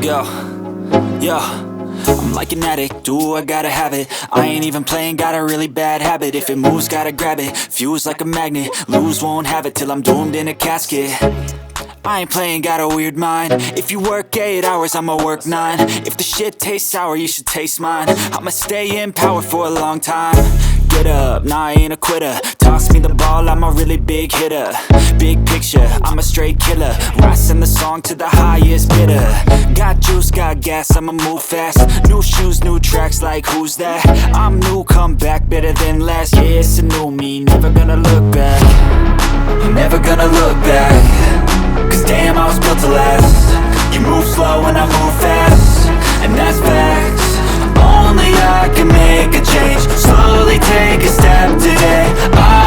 go. Yo, I'm like an addict, do I gotta have it. I ain't even playing, got a really bad habit. If it moves, gotta grab it, fuse like a magnet. Lose, won't have it till I'm doomed in a casket. I ain't playing, got a weird mind. If you work 8 hours, I'ma work 9. If the shit tastes sour, you should taste mine. I'ma stay in power for a long time. Get up, nah, I ain't a quitter. Toss me the ball, I'm a really big hitter. Big picture, I'm a straight killer. Rising the song to the highest bidder. Got juice, got gas, I'ma move fast. New shoes, new tracks, like who's that? I'm new, come back, better than last. Yeah, it's a new me, never gonna look back. Never gonna look back. Cause damn, I was built to last. You move slow and I move fast, and that's facts. Only I can make a change. Slowly take a step today.